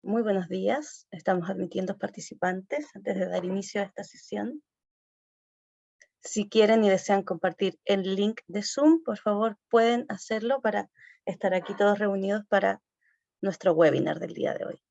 Muy buenos días. Estamos admitiendo participantes antes de dar inicio a esta sesión. Si quieren y desean compartir el link de Zoom, por favor pueden hacerlo para estar aquí todos reunidos para nuestro webinar del día de hoy.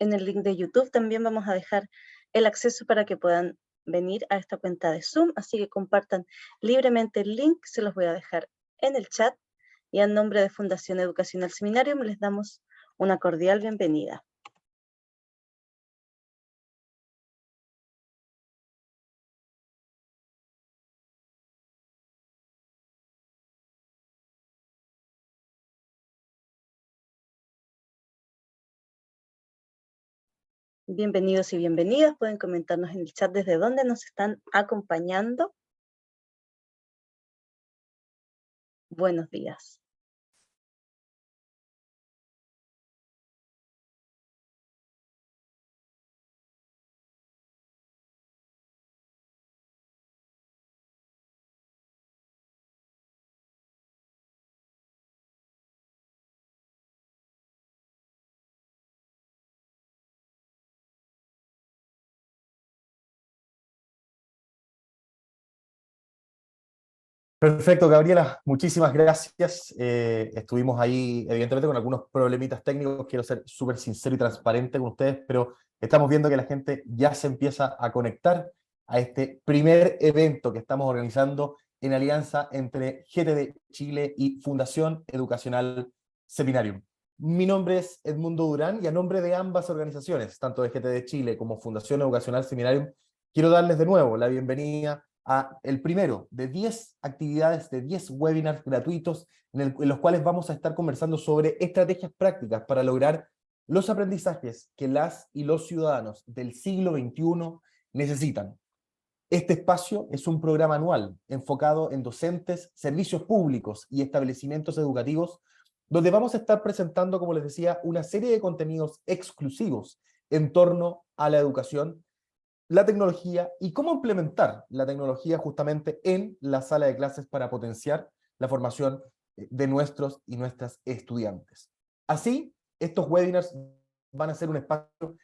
En el link de YouTube también vamos a dejar el acceso para que puedan venir a esta cuenta de Zoom, así que compartan libremente el link, se los voy a dejar en el chat y en nombre de Fundación Educacional Seminarium les damos una cordial bienvenida. Bienvenidos y bienvenidas, pueden comentarnos en el chat desde dónde nos están acompañando. Buenos días. Perfecto, Gabriela, muchísimas gracias. Estuvimos ahí, evidentemente, con algunos problemitas técnicos. Quiero ser súper sincero y transparente con ustedes, pero estamos viendo que la gente ya se empieza a conectar a este primer evento que estamos organizando en alianza entre GTD Chile y Fundación Educacional Seminarium. Mi nombre es Edmundo Durán y a nombre de ambas organizaciones, tanto de GTD Chile como Fundación Educacional Seminarium, quiero darles de nuevo la bienvenida a el primero de 10 actividades, de 10 webinars gratuitos en los cuales vamos a estar conversando sobre estrategias prácticas para lograr los aprendizajes que las y los ciudadanos del siglo XXI necesitan. Este espacio es un programa anual enfocado en docentes, servicios públicos y establecimientos educativos, donde vamos a estar presentando, como les decía, una serie de contenidos exclusivos en torno a la educación, la tecnología y cómo implementar la tecnología justamente en la sala de clases para potenciar la formación de nuestros y nuestras estudiantes. Así, estos webinars van a ser un espacio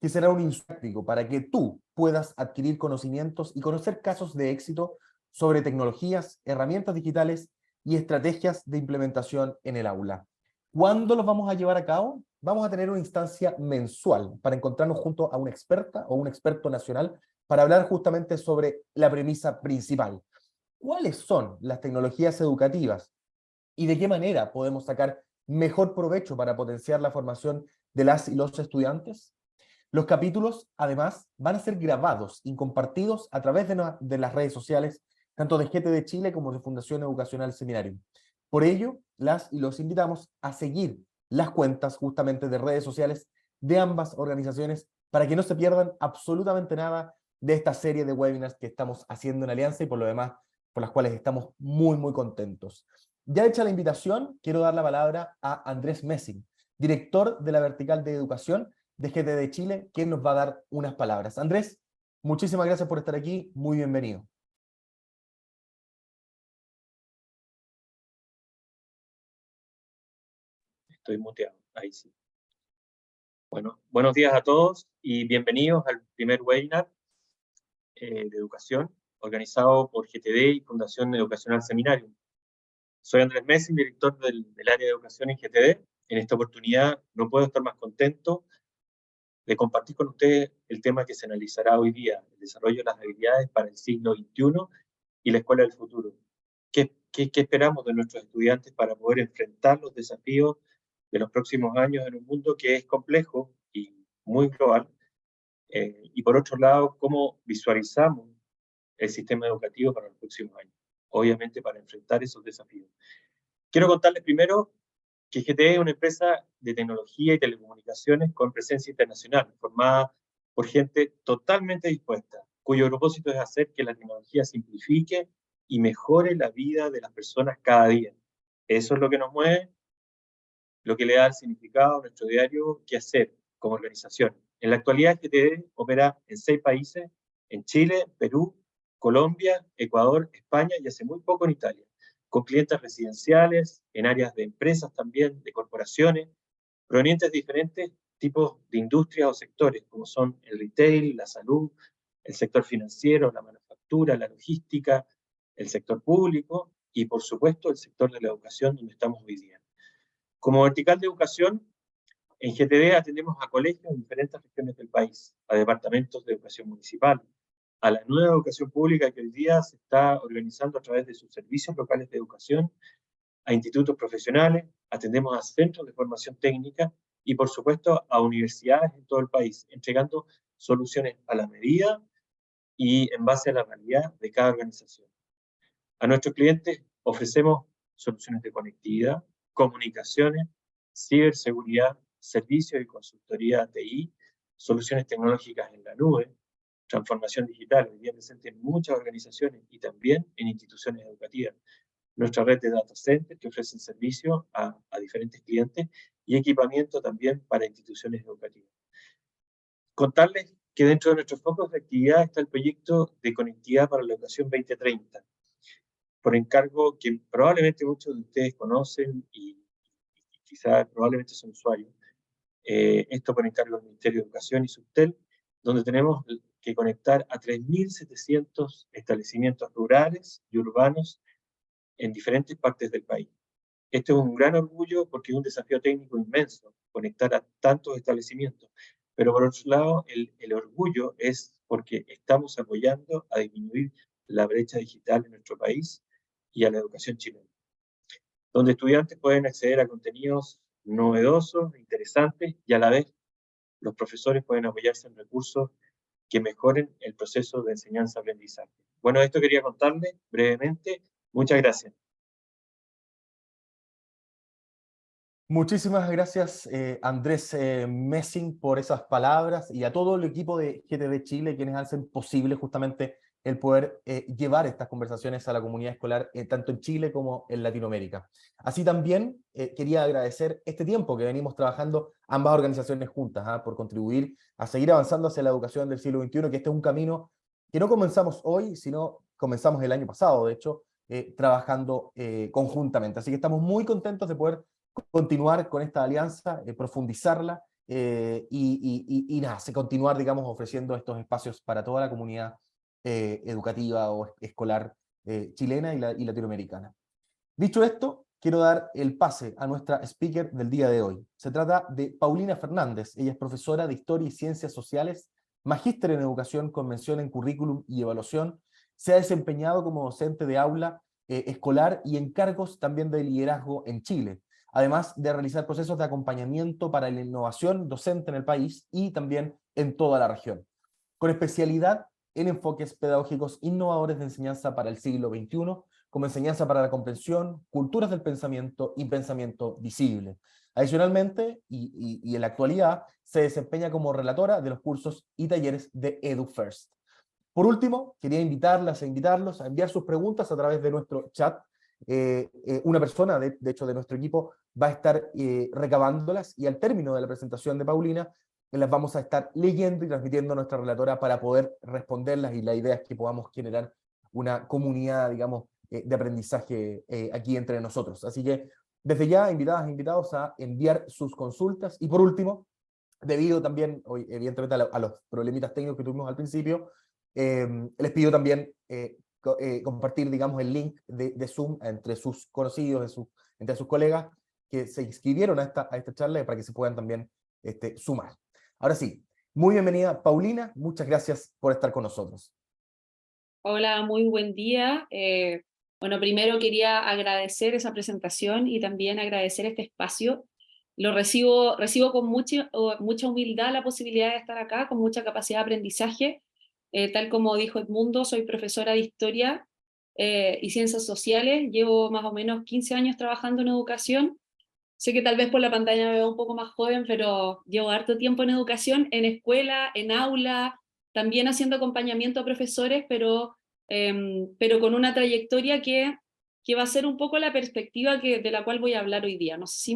que será un instructivo para que tú puedas adquirir conocimientos y conocer casos de éxito sobre tecnologías, herramientas digitales y estrategias de implementación en el aula. ¿Cuándo los vamos a llevar a cabo? Vamos a tener una instancia mensual para encontrarnos junto a una experta o un experto nacional para hablar justamente sobre la premisa principal. ¿Cuáles son las tecnologías educativas y de qué manera podemos sacar mejor provecho para potenciar la formación de las y los estudiantes? Los capítulos, además, van a ser grabados y compartidos a través de las redes sociales, tanto de GTD Chile como de Fundación Educacional Seminarium. Por ello, las y los invitamos a seguir las cuentas justamente de redes sociales de ambas organizaciones para que no se pierdan absolutamente nada de esta serie de webinars que estamos haciendo en alianza y por lo demás, por las cuales estamos muy, muy contentos. Ya hecha la invitación, quiero dar la palabra a Andrés Messing, director de la Vertical de Educación de GTD Chile, quien nos va a dar unas palabras. Andrés, muchísimas gracias por estar aquí, muy bienvenido. Estoy muteado, ahí sí. Bueno, buenos días a todos y bienvenidos al primer webinar de educación organizado por GTD y Fundación Educacional Seminarium. Soy Andrés Messing, director del área de educación en GTD. En esta oportunidad no puedo estar más contento de compartir con ustedes el tema que se analizará hoy día, el desarrollo de las habilidades para el siglo XXI y la escuela del futuro. ¿Qué esperamos de nuestros estudiantes para poder enfrentar los desafíos de los próximos años en un mundo que es complejo y muy global? Y por otro lado, ¿cómo visualizamos el sistema educativo para los próximos años? Obviamente para enfrentar esos desafíos. Quiero contarles primero que GTE es una empresa de tecnología y telecomunicaciones con presencia internacional, formada por gente totalmente dispuesta, cuyo propósito es hacer que la tecnología simplifique y mejore la vida de las personas cada día. Eso es lo que nos mueve lo que le da el significado a nuestro diario qué hacer como organización. En la actualidad, GTD opera en 6 países, en Chile, Perú, Colombia, Ecuador, España y hace muy poco en Italia, con clientes residenciales, en áreas de empresas también, de corporaciones, provenientes de diferentes tipos de industrias o sectores, como son el retail, la salud, el sector financiero, la manufactura, la logística, el sector público y, por supuesto, el sector de la educación, donde estamos hoy día. Como vertical de educación, en GTD atendemos a colegios en diferentes regiones del país, a departamentos de educación municipal, a la nueva educación pública que hoy día se está organizando a través de sus servicios locales de educación, a institutos profesionales, atendemos a centros de formación técnica y, por supuesto, a universidades en todo el país, entregando soluciones a la medida y en base a la realidad de cada organización. A nuestros clientes ofrecemos soluciones de conectividad, comunicaciones, ciberseguridad, servicios y consultoría TI, soluciones tecnológicas en la nube, transformación digital, hoy día presente en muchas organizaciones y también en instituciones educativas. Nuestra red de data centers que ofrecen servicio a diferentes clientes y equipamiento también para instituciones educativas. Contarles que dentro de nuestros focos de actividad está el proyecto de conectividad para la educación 2030, por encargo que probablemente muchos de ustedes conocen y quizás probablemente son usuarios. Esto por encargo del Ministerio de Educación y Subtel, donde tenemos que conectar a 3.700 establecimientos rurales y urbanos en diferentes partes del país. Este es un gran orgullo porque es un desafío técnico inmenso, conectar a tantos establecimientos. Pero por otro lado, el orgullo es porque estamos apoyando a disminuir la brecha digital en nuestro país y a la educación chilena, donde estudiantes pueden acceder a contenidos novedosos, interesantes, y a la vez los profesores pueden apoyarse en recursos que mejoren el proceso de enseñanza-aprendizaje. Bueno, esto quería contarles brevemente. Muchas gracias. Muchísimas gracias, Andrés Messing, por esas palabras y a todo el equipo de GTD Chile, quienes hacen posible justamente el poder llevar estas conversaciones a la comunidad escolar, tanto en Chile como en Latinoamérica. Así también quería agradecer este tiempo que venimos trabajando ambas organizaciones juntas, por contribuir a seguir avanzando hacia la educación del siglo XXI, que este es un camino que no comenzamos hoy, sino comenzamos el año pasado, de hecho, trabajando conjuntamente. Así que estamos muy contentos de poder continuar con esta alianza, profundizarla y nada, continuar, digamos, ofreciendo estos espacios para toda la comunidad educativa o escolar chilena y latinoamericana. Dicho esto, quiero dar el pase a nuestra speaker del día de hoy. Se trata de Paulina Fernández. Ella es profesora de Historia y Ciencias Sociales, magíster en Educación con mención en Currículum y Evaluación. Se ha desempeñado como docente de aula escolar y en cargos también de liderazgo en Chile, además de realizar procesos de acompañamiento para la innovación docente en el país y también en toda la región, con especialidad en enfoques pedagógicos innovadores de enseñanza para el siglo XXI, como enseñanza para la comprensión, culturas del pensamiento y pensamiento visible. Adicionalmente, y en la actualidad, se desempeña como relatora de los cursos y talleres de EduFirst. Por último, quería invitarlas e invitarlos a enviar sus preguntas a través de nuestro chat. Una persona, de hecho, de nuestro equipo, va a estar recabándolas y al término de la presentación de Paulina, las vamos a estar leyendo y transmitiendo a nuestra relatora para poder responderlas, y la idea es que podamos generar una comunidad, digamos, de aprendizaje aquí entre nosotros. Así que, desde ya, invitadas e invitados a enviar sus consultas. Y por último, debido también, hoy, evidentemente, a los problemitas técnicos que tuvimos al principio, les pido también compartir, digamos, el link de Zoom entre sus conocidos, entre sus colegas que se inscribieron a esta charla para que se puedan también sumar. Ahora sí, muy bienvenida Paulina, muchas gracias por estar con nosotros. Hola, muy buen día. Bueno, primero quería agradecer esa presentación y también agradecer este espacio. Lo recibo con mucha humildad la posibilidad de estar acá, con mucha capacidad de aprendizaje. Tal como dijo Edmundo, soy profesora de Historia y Ciencias Sociales. Llevo más o menos 15 años trabajando en educación. Sé que tal vez por la pantalla me veo un poco más joven, pero llevo harto tiempo en educación, en escuela, en aula, también haciendo acompañamiento a profesores, pero con una trayectoria que va a ser un poco la perspectiva de la cual voy a hablar hoy día. No sé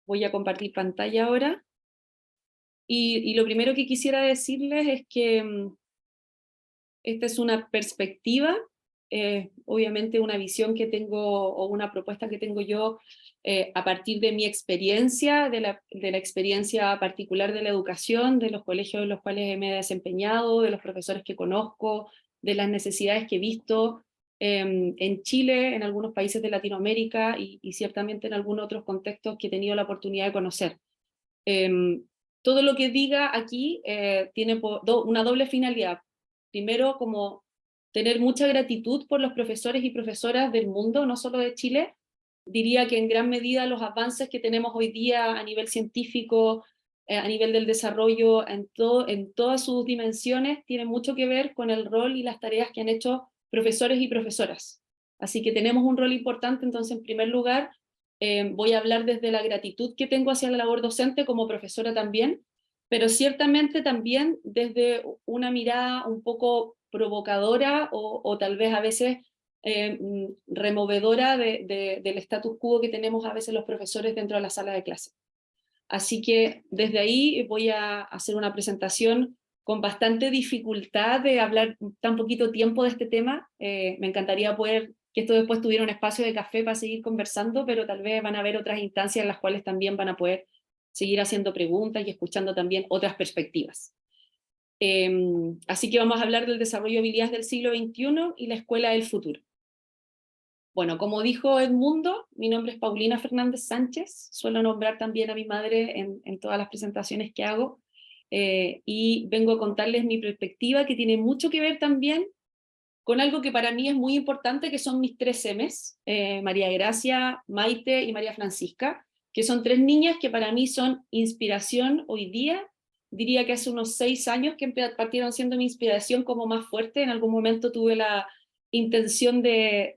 Voy a compartir pantalla ahora. Y lo primero que quisiera decirles es que esta es una perspectiva, obviamente una visión que tengo, o una propuesta que tengo yo a partir de mi experiencia, de la experiencia particular de la educación, de los colegios en los cuales me he desempeñado, de los profesores que conozco, de las necesidades que he visto en Chile, en algunos países de Latinoamérica y ciertamente en algunos otros contextos que he tenido la oportunidad de conocer. Todo lo que diga aquí tiene una doble finalidad. Primero, como tener mucha gratitud por los profesores y profesoras del mundo, no solo de Chile. Diría que en gran medida los avances que tenemos hoy día a nivel científico, a nivel del desarrollo, en todas sus dimensiones, tienen mucho que ver con el rol y las tareas que han hecho profesores y profesoras. Así que tenemos un rol importante. Entonces, en primer lugar, voy a hablar desde la gratitud que tengo hacia la labor docente como profesora también, pero ciertamente también desde una mirada un poco provocadora o tal vez a veces removedora del status quo que tenemos a veces los profesores dentro de la sala de clase. Así que desde ahí voy a hacer una presentación con bastante dificultad de hablar tan poquito tiempo de este tema. Me encantaría poder que esto después tuviera un espacio de café para seguir conversando, pero tal vez van a haber otras instancias en las cuales también van a poder seguir haciendo preguntas y escuchando también otras perspectivas. Así que vamos a hablar del desarrollo de habilidades del siglo XXI y la escuela del futuro. Bueno, como dijo Edmundo, mi nombre es Paulina Fernández Sánchez, suelo nombrar también a mi madre en todas las presentaciones que hago, y vengo a contarles mi perspectiva, que tiene mucho que ver también con algo que para mí es muy importante, que son mis 3 M's, María Gracia, Maite y María Francisca, que son 3 niñas que para mí son inspiración hoy día. Diría que hace unos 6 años que partieron siendo mi inspiración como más fuerte. En algún momento tuve la intención de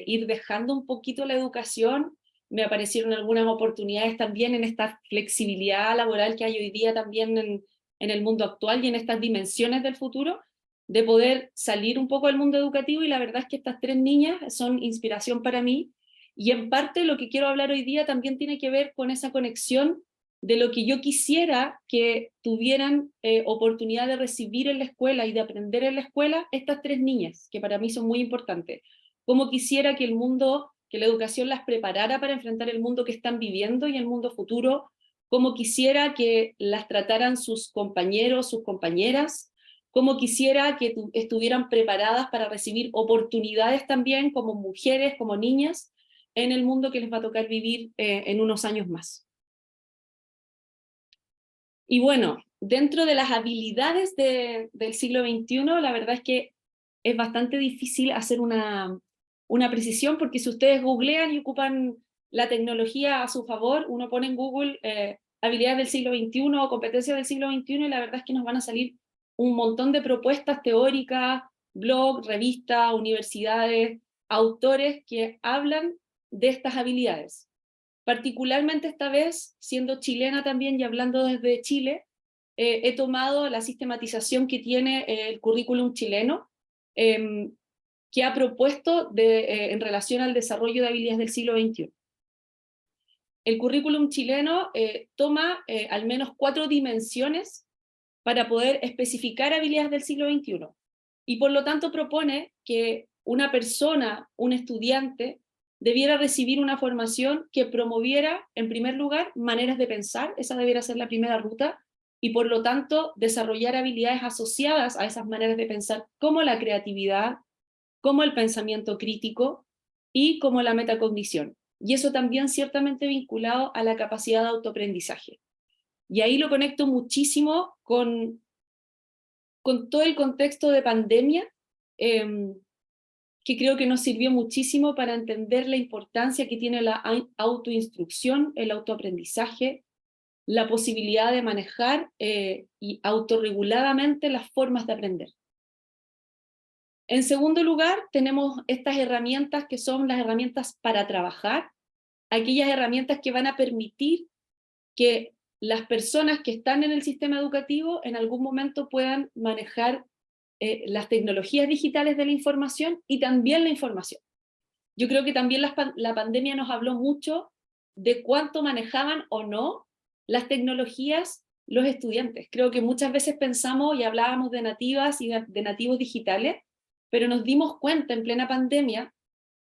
ir dejando un poquito la educación. Me aparecieron algunas oportunidades también en esta flexibilidad laboral que hay hoy día también en el mundo actual y en estas dimensiones del futuro, de poder salir un poco del mundo educativo, y la verdad es que estas 3 niñas son inspiración para mí, y en parte lo que quiero hablar hoy día también tiene que ver con esa conexión de lo que yo quisiera que tuvieran oportunidad de recibir en la escuela y de aprender en la escuela estas 3 niñas, que para mí son muy importantes. Cómo quisiera que el mundo, que la educación las preparara para enfrentar el mundo que están viviendo y el mundo futuro, cómo quisiera que las trataran sus compañeros, sus compañeras, cómo quisiera que estuvieran preparadas para recibir oportunidades también como mujeres, como niñas, en el mundo que les va a tocar vivir en unos años más. Y bueno, dentro de las habilidades del siglo XXI, la verdad es que es bastante difícil hacer una precisión, porque si ustedes googlean y ocupan la tecnología a su favor, uno pone en Google habilidades del siglo XXI o competencias del siglo XXI, y la verdad es que nos van a salir un montón de propuestas teóricas, blogs, revistas, universidades, autores que hablan de estas habilidades. Particularmente esta vez, siendo chilena también y hablando desde Chile, he tomado la sistematización que tiene el currículum chileno, que ha propuesto en relación al desarrollo de habilidades del siglo XXI. El currículum chileno toma al menos 4 dimensiones para poder especificar habilidades del siglo XXI, y por lo tanto propone que una persona, un estudiante, debiera recibir una formación que promoviera, en primer lugar, maneras de pensar. Esa debiera ser la primera ruta, y por lo tanto desarrollar habilidades asociadas a esas maneras de pensar, como la creatividad, como el pensamiento crítico y como la metacognición. Y eso también ciertamente vinculado a la capacidad de autoaprendizaje. Y ahí lo conecto muchísimo con todo el contexto de pandemia, que creo que nos sirvió muchísimo para entender la importancia que tiene la autoinstrucción, el autoaprendizaje, la posibilidad de manejar y autorreguladamente las formas de aprender. En segundo lugar, tenemos estas herramientas que son las herramientas para trabajar, aquellas herramientas que van a permitir que las personas que están en el sistema educativo en algún momento puedan manejar las tecnologías digitales de la información y también la información. Yo creo que también la pandemia nos habló mucho de cuánto manejaban o no las tecnologías los estudiantes. Creo que muchas veces pensamos y hablábamos de nativas y de nativos digitales, pero nos dimos cuenta en plena pandemia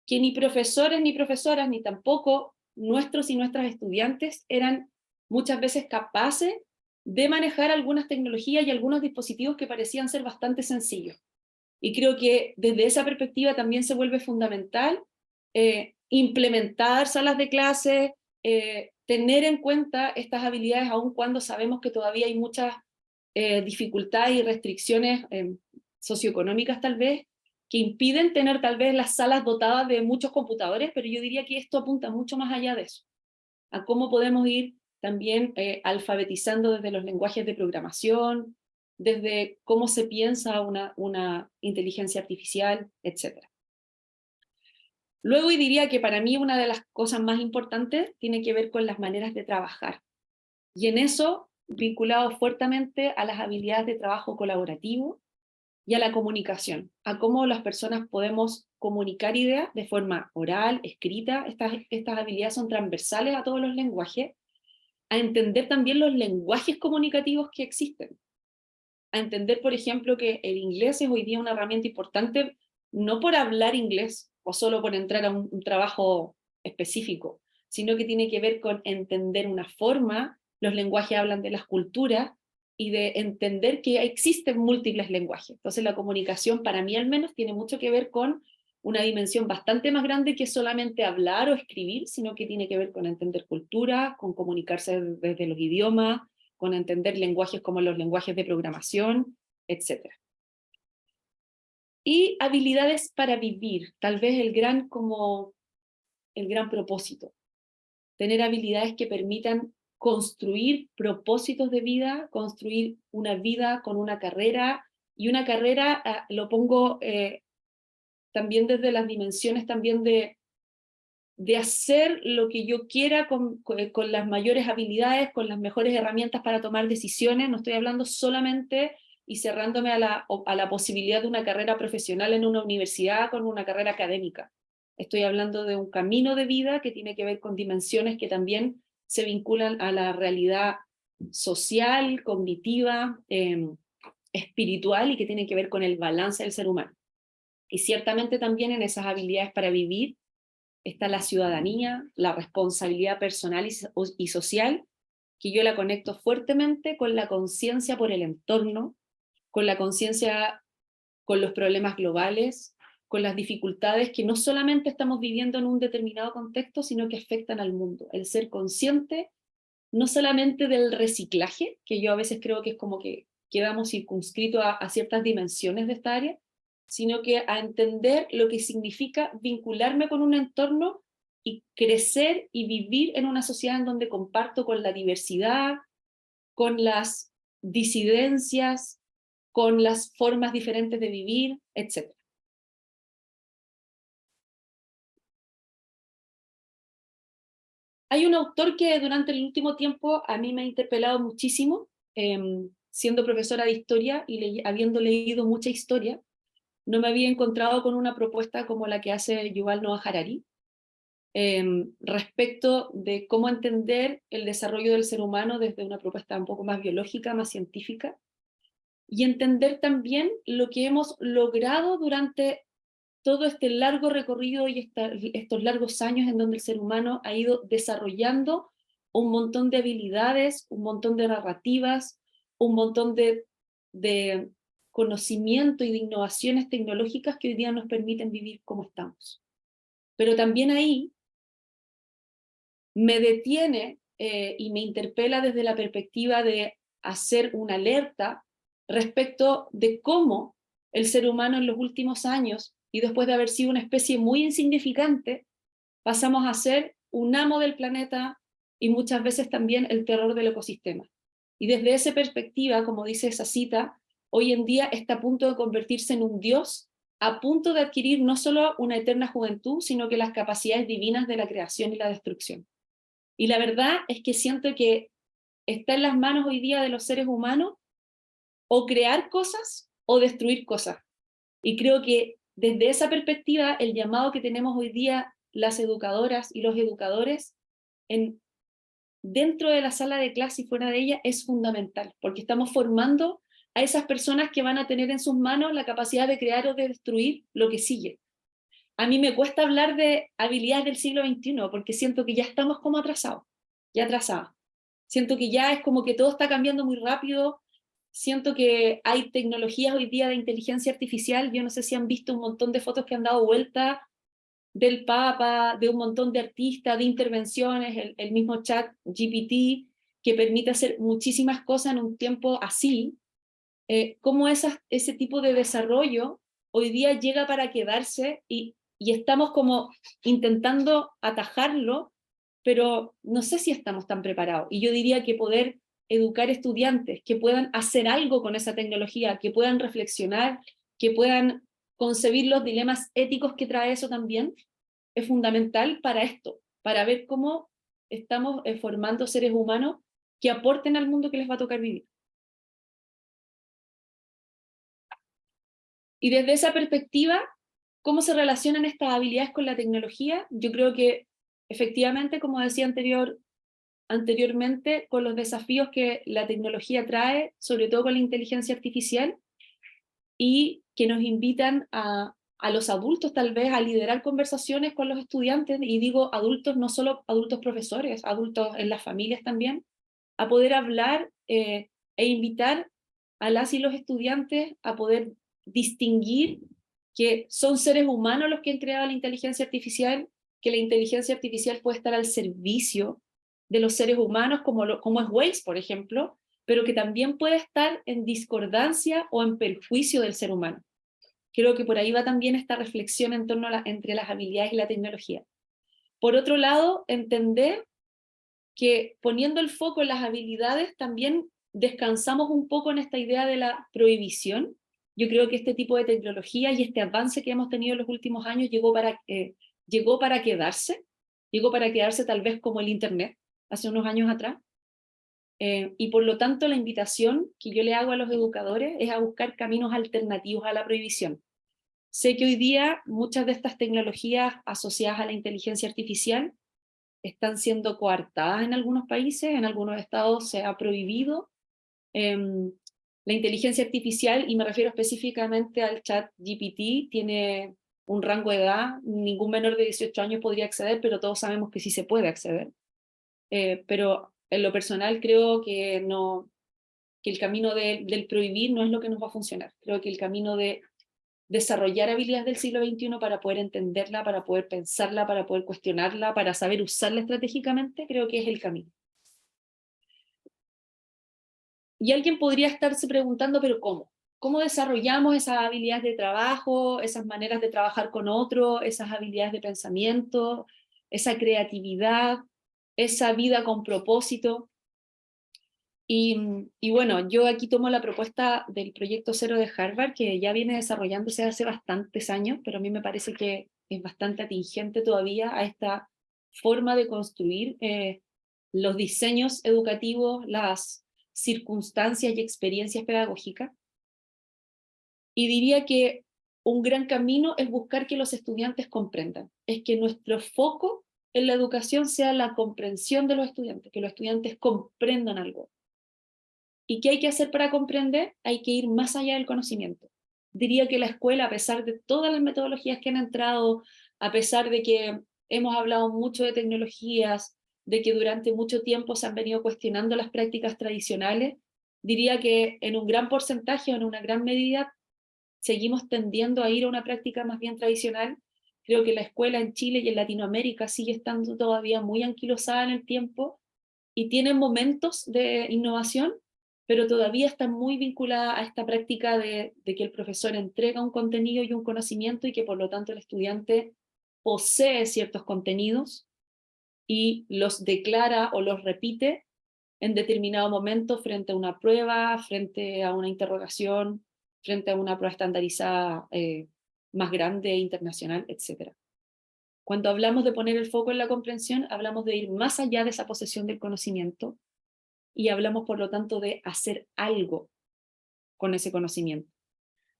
que ni profesores ni profesoras, ni tampoco nuestros y nuestras estudiantes eran muchas veces capaces de manejar algunas tecnologías y algunos dispositivos que parecían ser bastante sencillos. Y creo que desde esa perspectiva también se vuelve fundamental implementar salas de clase, tener en cuenta estas habilidades, aun cuando sabemos que todavía hay muchas dificultades y restricciones socioeconómicas tal vez, que impiden tener tal vez las salas dotadas de muchos computadores, pero yo diría que esto apunta mucho más allá de eso, a cómo podemos ir también alfabetizando desde los lenguajes de programación, desde cómo se piensa una inteligencia artificial, etc. Luego diría que para mí una de las cosas más importantes tiene que ver con las maneras de trabajar. Y en eso, vinculado fuertemente a las habilidades de trabajo colaborativo y a la comunicación, a cómo las personas podemos comunicar ideas de forma oral, escrita. Estas habilidades son transversales a todos los lenguajes, a entender también los lenguajes comunicativos que existen, a entender, por ejemplo, que el inglés es hoy día una herramienta importante, no por hablar inglés o solo por entrar a un trabajo específico, sino que tiene que ver con entender una forma. Los lenguajes hablan de las culturas y de entender que existen múltiples lenguajes. Entonces la comunicación, para mí al menos, tiene mucho que ver con una dimensión bastante más grande que solamente hablar o escribir, sino que tiene que ver con entender cultura, con comunicarse desde los idiomas, con entender lenguajes como los lenguajes de programación, etc. Y habilidades para vivir, tal vez el gran propósito. Tener habilidades que permitan construir propósitos de vida, construir una vida con una carrera, y una carrera lo pongo también desde las dimensiones también de hacer lo que yo quiera con las mayores habilidades, con las mejores herramientas para tomar decisiones. No estoy hablando solamente y cerrándome a la posibilidad de una carrera profesional en una universidad con una carrera académica. Estoy hablando de un camino de vida que tiene que ver con dimensiones que también se vinculan a la realidad social, cognitiva, espiritual, y que tiene que ver con el balance del ser humano. Y ciertamente también en esas habilidades para vivir está la ciudadanía, la responsabilidad personal y social, que yo la conecto fuertemente con la conciencia por el entorno, con la conciencia con los problemas globales, con las dificultades que no solamente estamos viviendo en un determinado contexto, sino que afectan al mundo. El ser consciente no solamente del reciclaje, que yo a veces creo que es como que quedamos circunscritos a ciertas dimensiones de esta área, sino que a entender lo que significa vincularme con un entorno y crecer y vivir en una sociedad en donde comparto con la diversidad, con las disidencias, con las formas diferentes de vivir, etc. Hay un autor que durante el último tiempo a mí me ha interpelado muchísimo, siendo profesora de historia y habiendo leído mucha historia, no me había encontrado con una propuesta como la que hace Yuval Noah Harari, respecto de cómo entender el desarrollo del ser humano desde una propuesta un poco más biológica, más científica, y entender también lo que hemos logrado durante todo este largo recorrido y estos largos años en donde el ser humano ha ido desarrollando un montón de habilidades, un montón de narrativas, un montón de conocimiento y de innovaciones tecnológicas que hoy día nos permiten vivir como estamos. Pero también ahí me detiene y me interpela desde la perspectiva de hacer una alerta respecto de cómo el ser humano en los últimos años, y después de haber sido una especie muy insignificante, pasamos a ser un amo del planeta y muchas veces también el terror del ecosistema. Y desde esa perspectiva, como dice esa cita, hoy en día está a punto de convertirse en un dios, a punto de adquirir no solo una eterna juventud, sino que las capacidades divinas de la creación y la destrucción. Y la verdad es que siento que está en las manos hoy día de los seres humanos o crear cosas o destruir cosas. Y creo que desde esa perspectiva, el llamado que tenemos hoy día las educadoras y los educadores dentro de la sala de clase y fuera de ella es fundamental, porque estamos formando a esas personas que van a tener en sus manos la capacidad de crear o de destruir lo que sigue. A mí me cuesta hablar de habilidades del siglo XXI, porque siento que ya estamos como atrasados, ya atrasados. Siento que ya es como que todo está cambiando muy rápido. Siento que hay tecnologías hoy día de inteligencia artificial. Yo no sé si han visto un montón de fotos que han dado vuelta del Papa, de un montón de artistas, de intervenciones, el mismo chat GPT, que permite hacer muchísimas cosas en un tiempo así. Cómo ese tipo de desarrollo hoy día llega para quedarse y estamos como intentando atajarlo, pero no sé si estamos tan preparados. Y yo diría que poder educar estudiantes que puedan hacer algo con esa tecnología, que puedan reflexionar, que puedan concebir los dilemas éticos que trae eso también, es fundamental para esto, para ver cómo estamos formando seres humanos que aporten al mundo que les va a tocar vivir. Y desde esa perspectiva, ¿cómo se relacionan estas habilidades con la tecnología? Yo creo que efectivamente, como decía anteriormente, con los desafíos que la tecnología trae, sobre todo con la inteligencia artificial, y que nos invitan a los adultos tal vez a liderar conversaciones con los estudiantes, y digo adultos, no solo adultos profesores, adultos en las familias también, a poder hablar e invitar a las y los estudiantes a poder distinguir que son seres humanos los que han creado la inteligencia artificial, que la inteligencia artificial puede estar al servicio de los seres humanos, como es Waze, por ejemplo, pero que también puede estar en discordancia o en perjuicio del ser humano. Creo que por ahí va también esta reflexión en torno entre las habilidades y la tecnología. Por otro lado, entender que poniendo el foco en las habilidades también descansamos un poco en esta idea de la prohibición. Yo creo que este tipo de tecnología y este avance que hemos tenido en los últimos años llegó para quedarse tal vez como el Internet hace unos años atrás. Y por lo tanto la invitación que yo le hago a los educadores es a buscar caminos alternativos a la prohibición. Sé que hoy día muchas de estas tecnologías asociadas a la inteligencia artificial están siendo coartadas en algunos países, en algunos estados se ha prohibido la inteligencia artificial, y me refiero específicamente al chat GPT, tiene un rango de edad, ningún menor de 18 años podría acceder, pero todos sabemos que sí se puede acceder. Pero en lo personal creo que el camino del prohibir no es lo que nos va a funcionar. Creo que el camino de desarrollar habilidades del siglo XXI para poder entenderla, para poder pensarla, para poder cuestionarla, para saber usarla estratégicamente, creo que es el camino. Y alguien podría estarse preguntando, ¿pero cómo? ¿Cómo desarrollamos esas habilidades de trabajo, esas maneras de trabajar con otros, esas habilidades de pensamiento, esa creatividad, esa vida con propósito? Y bueno, yo aquí tomo la propuesta del Proyecto Zero de Harvard, que ya viene desarrollándose hace bastantes años, pero a mí me parece que es bastante atingente todavía a esta forma de construir los diseños educativos, las circunstancias y experiencias pedagógicas. Y diría que un gran camino es buscar que los estudiantes comprendan, es que nuestro foco en la educación sea la comprensión de los estudiantes, que los estudiantes comprendan algo. ¿Y qué hay que hacer para comprender? Hay que ir más allá del conocimiento. Diría que la escuela, a pesar de todas las metodologías que han entrado, a pesar de que hemos hablado mucho de tecnologías, de que durante mucho tiempo se han venido cuestionando las prácticas tradicionales, diría que en un gran porcentaje o en una gran medida seguimos tendiendo a ir a una práctica más bien tradicional. Creo que la escuela en Chile y en Latinoamérica sigue estando todavía muy anquilosada en el tiempo y tiene momentos de innovación, pero todavía está muy vinculada a esta práctica de que el profesor entrega un contenido y un conocimiento y que por lo tanto el estudiante posee ciertos contenidos y los declara o los repite en determinado momento frente a una prueba, frente a una interrogación, frente a una prueba estandarizada más grande, internacional, etc. Cuando hablamos de poner el foco en la comprensión, hablamos de ir más allá de esa posesión del conocimiento y hablamos, por lo tanto, de hacer algo con ese conocimiento.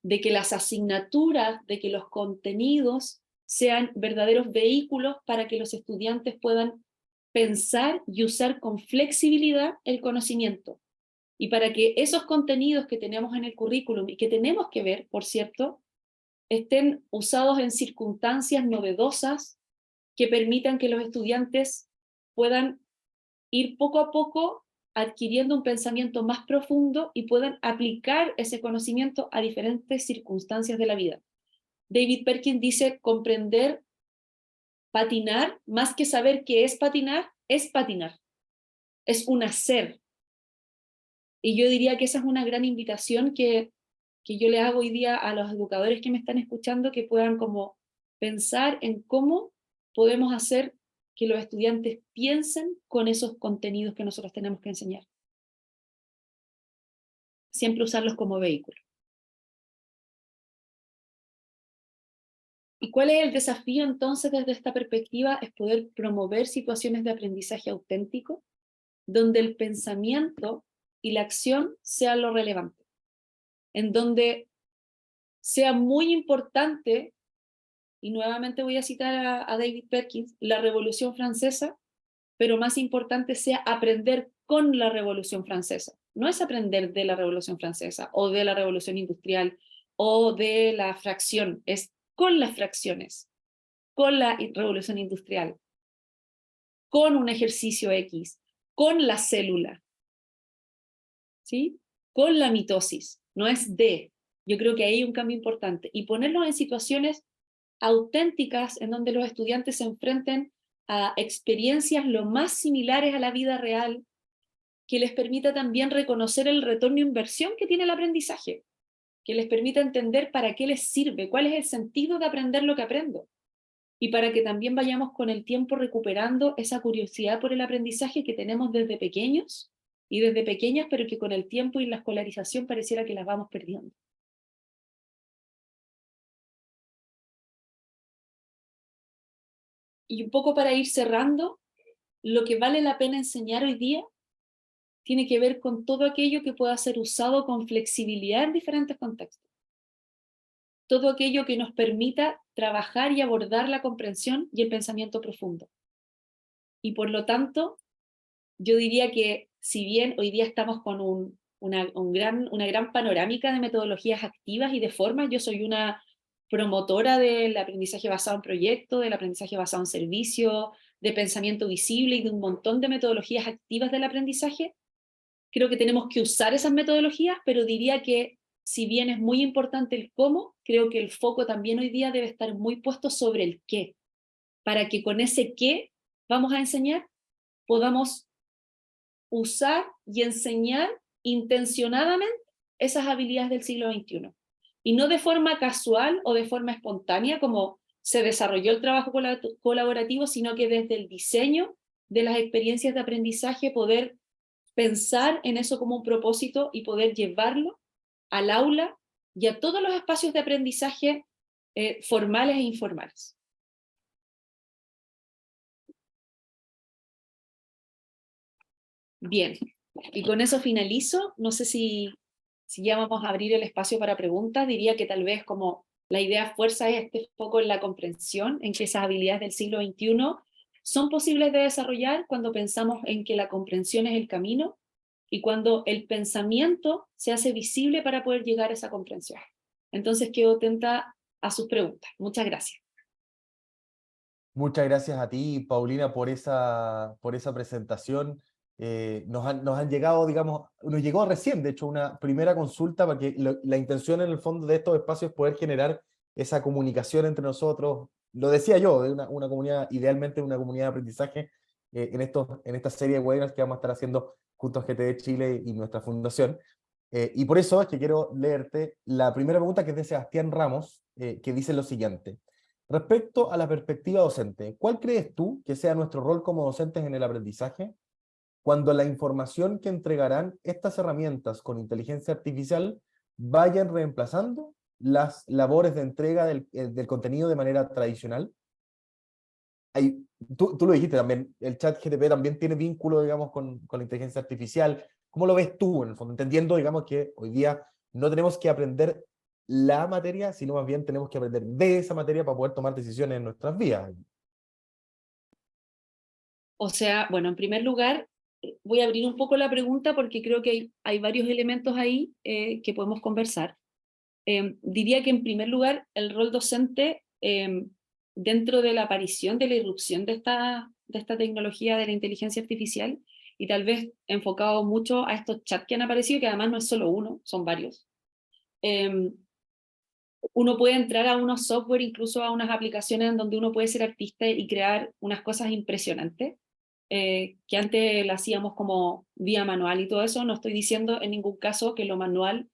De que las asignaturas, de que los contenidos sean verdaderos vehículos para que los estudiantes puedan pensar y usar con flexibilidad el conocimiento. Y para que esos contenidos que tenemos en el currículum y que tenemos que ver, por cierto, estén usados en circunstancias novedosas que permitan que los estudiantes puedan ir poco a poco adquiriendo un pensamiento más profundo y puedan aplicar ese conocimiento a diferentes circunstancias de la vida. David Perkins dice: comprender, patinar, más que saber qué es patinar, es un hacer. Y yo diría que esa es una gran invitación que yo le hago hoy día a los educadores que me están escuchando, que puedan como pensar en cómo podemos hacer que los estudiantes piensen con esos contenidos que nosotros tenemos que enseñar. Siempre usarlos como vehículo. ¿Y cuál es el desafío entonces desde esta perspectiva? Es poder promover situaciones de aprendizaje auténtico, donde el pensamiento y la acción sean lo relevante, en donde sea muy importante, y nuevamente voy a citar a David Perkins, la Revolución Francesa, pero más importante sea aprender con la Revolución Francesa. No es aprender de la Revolución Francesa, o de la Revolución Industrial, o de la fracción, es con las fracciones, con la Revolución Industrial, con un ejercicio X, con la célula, ¿sí? Con la mitosis, no es de. Yo creo que ahí hay un cambio importante. Y ponerlo en situaciones auténticas en donde los estudiantes se enfrenten a experiencias lo más similares a la vida real, que les permita también reconocer el retorno de inversión que tiene el aprendizaje, que les permita entender para qué les sirve, cuál es el sentido de aprender lo que aprendo, y para que también vayamos con el tiempo recuperando esa curiosidad por el aprendizaje que tenemos desde pequeños y desde pequeñas, pero que con el tiempo y la escolarización pareciera que las vamos perdiendo. Y un poco para ir cerrando, lo que vale la pena enseñar hoy día tiene que ver con todo aquello que pueda ser usado con flexibilidad en diferentes contextos. Todo aquello que nos permita trabajar y abordar la comprensión y el pensamiento profundo. Y por lo tanto, yo diría que si bien hoy día estamos con una gran panorámica de metodologías activas y de formas, yo soy una promotora del aprendizaje basado en proyectos, del aprendizaje basado en servicio, de pensamiento visible y de un montón de metodologías activas del aprendizaje. Creo que tenemos que usar esas metodologías, pero diría que si bien es muy importante el cómo, creo que el foco también hoy día debe estar muy puesto sobre el qué, para que con ese qué vamos a enseñar podamos usar y enseñar intencionadamente esas habilidades del siglo XXI. Y no de forma casual o de forma espontánea como se desarrolló el trabajo colaborativo, sino que desde el diseño de las experiencias de aprendizaje poder pensar en eso como un propósito y poder llevarlo al aula y a todos los espacios de aprendizaje formales e informales. Bien, y con eso finalizo. No sé si ya vamos a abrir el espacio para preguntas. Diría que tal vez como la idea fuerza es este foco en la comprensión, en que esas habilidades del siglo XXI son posibles de desarrollar cuando pensamos en que la comprensión es el camino y cuando el pensamiento se hace visible para poder llegar a esa comprensión. Entonces quedo atenta a sus preguntas. Muchas gracias. Muchas gracias a ti, Paulina, por esa presentación. Nos han llegado, digamos, nos llegó recién, de hecho, una primera consulta, porque la intención en el fondo de estos espacios es poder generar esa comunicación entre nosotros. Lo decía yo, de una comunidad, idealmente una comunidad de aprendizaje, en esta serie de webinars que vamos a estar haciendo junto a GTD Chile y nuestra fundación. Y por eso es que quiero leerte la primera pregunta, que es de Sebastián Ramos, que dice lo siguiente. Respecto a la perspectiva docente, ¿cuál crees tú que sea nuestro rol como docentes en el aprendizaje cuando la información que entregarán estas herramientas con inteligencia artificial vayan reemplazando las labores de entrega del contenido de manera tradicional? Tú lo dijiste también, el chat GTP también tiene vínculo, digamos, con la inteligencia artificial. ¿Cómo lo ves tú, en el fondo? Entendiendo, digamos, que hoy día no tenemos que aprender la materia, sino más bien tenemos que aprender de esa materia para poder tomar decisiones en nuestras vidas. O sea, bueno, en primer lugar, voy a abrir un poco la pregunta porque creo que hay varios elementos ahí que podemos conversar. Diría que en primer lugar, el rol docente, dentro de la aparición, de la irrupción de esta tecnología de la inteligencia artificial, y tal vez enfocado mucho a estos chats que han aparecido, que además no es solo uno, son varios. Uno puede entrar a unos software, incluso a unas aplicaciones en donde uno puede ser artista y crear unas cosas impresionantes, que antes lo hacíamos como vía manual y todo eso. No estoy diciendo en ningún caso que lo manual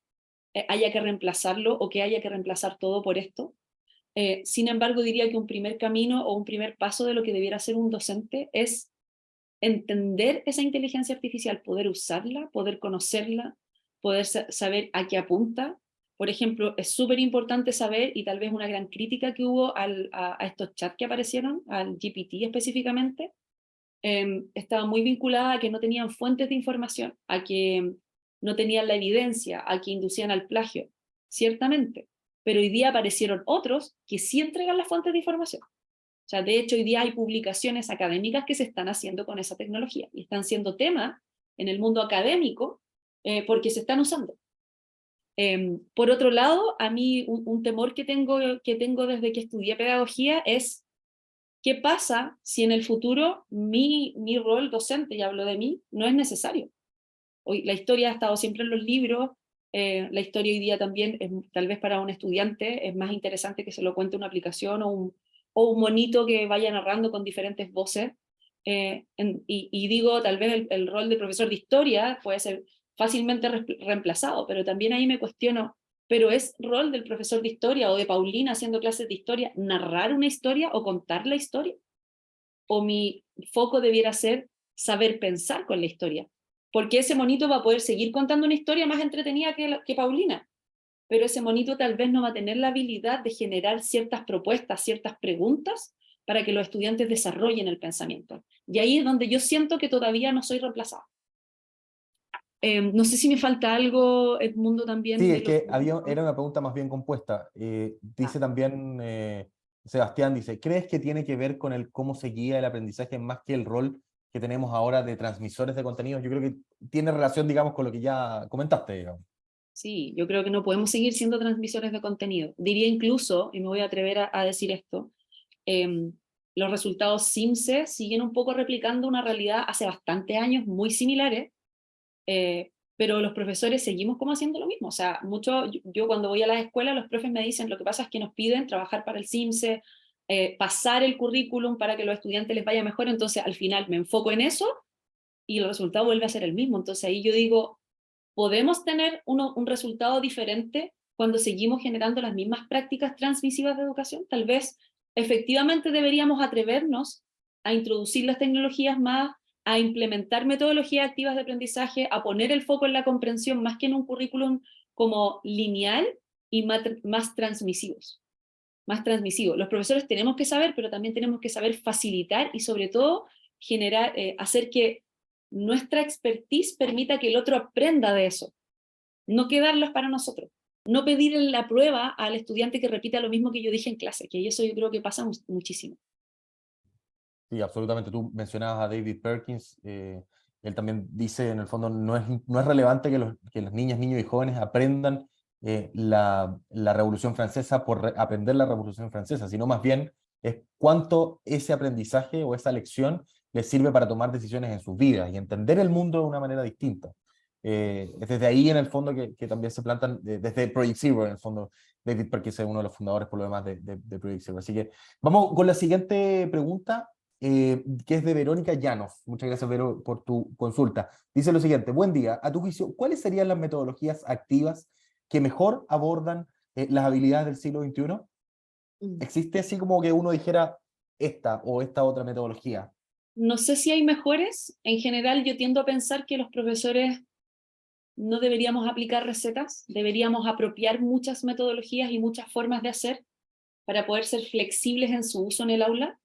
haya que reemplazarlo o que haya que reemplazar todo por esto. Sin embargo, diría que un primer camino o un primer paso de lo que debiera ser un docente es entender esa inteligencia artificial, poder usarla, poder conocerla, poder saber a qué apunta. Por ejemplo, es súper importante saber, y tal vez una gran crítica que hubo a estos chats que aparecieron, al GPT específicamente, estaba muy vinculada a que no tenían fuentes de información, a que no tenían la evidencia, a que inducían al plagio, ciertamente. Pero hoy día aparecieron otros que sí entregan las fuentes de información. O sea, de hecho, hoy día hay publicaciones académicas que se están haciendo con esa tecnología y están siendo tema en el mundo académico porque se están usando. Por otro lado, a mí un temor que tengo desde que estudié pedagogía es qué pasa si en el futuro mi rol docente, y hablo de mí, no es necesario. Hoy, la historia ha estado siempre en los libros, la historia hoy día también, tal vez para un estudiante, es más interesante que se lo cuente una aplicación o un monito que vaya narrando con diferentes voces. Y digo, tal vez el rol de profesor de historia puede ser fácilmente reemplazado, pero también ahí me cuestiono, ¿pero es rol del profesor de historia o de Paulina haciendo clases de historia narrar una historia o contar la historia? ¿O mi foco debiera ser saber pensar con la historia? Porque ese monito va a poder seguir contando una historia más entretenida que Paulina, pero ese monito tal vez no va a tener la habilidad de generar ciertas propuestas, ciertas preguntas para que los estudiantes desarrollen el pensamiento. Y ahí es donde yo siento que todavía no soy reemplazada. No sé si me falta algo, Edmundo, también. Sí, De es que era una pregunta más bien compuesta. Dice también, Sebastián, dice, ¿crees que tiene que ver con el cómo se guía el aprendizaje más que el rol que tenemos ahora de transmisores de contenidos? Yo creo que tiene relación, digamos, con lo que ya comentaste, digamos. Sí, yo creo que no podemos seguir siendo transmisores de contenido. Diría incluso, y me voy a atrever a decir esto, los resultados CIMSE siguen un poco replicando una realidad hace bastantes años muy similares, pero los profesores seguimos como haciendo lo mismo. O sea, yo cuando voy a las escuelas, los profes me dicen, lo que pasa es que nos piden trabajar para el CIMSE, pasar el currículum para que los estudiantes les vaya mejor, entonces al final me enfoco en eso y el resultado vuelve a ser el mismo. Entonces ahí yo digo, ¿podemos tener un resultado diferente cuando seguimos generando las mismas prácticas transmisivas de educación? Tal vez efectivamente deberíamos atrevernos a introducir las tecnologías más, a implementar metodologías activas de aprendizaje, a poner el foco en la comprensión más que en un currículum como lineal y más transmisivos. Más transmisivo. Los profesores tenemos que saber, pero también tenemos que saber facilitar y sobre todo generar, hacer que nuestra expertise permita que el otro aprenda de eso, no quedarlos para nosotros, no pedir en la prueba al estudiante que repita lo mismo que yo dije en clase, que eso yo creo que pasa muchísimo. Sí, absolutamente. Tú mencionabas a David Perkins. Él también dice, en el fondo, no es relevante que las niñas, niños y jóvenes aprendan la Revolución Francesa por aprender la Revolución Francesa, sino más bien es cuánto ese aprendizaje o esa lección les sirve para tomar decisiones en sus vidas y entender el mundo de una manera distinta. Es desde ahí, en el fondo, que también se plantan, desde Project Zero, en el fondo, David Perkins es uno de los fundadores, por lo demás, de Project Zero. Así que vamos con la siguiente pregunta, que es de Verónica Llanos. Muchas gracias, Vero, por tu consulta. Dice lo siguiente: buen día. A tu juicio, ¿cuáles serían las metodologías activas que mejor abordan las habilidades del siglo XXI? ¿Existe así como que uno dijera esta o esta otra metodología? No sé si hay mejores. En general, yo tiendo a pensar que los profesores no deberíamos aplicar recetas, deberíamos apropiar muchas metodologías y muchas formas de hacer para poder ser flexibles en su uso en el aula.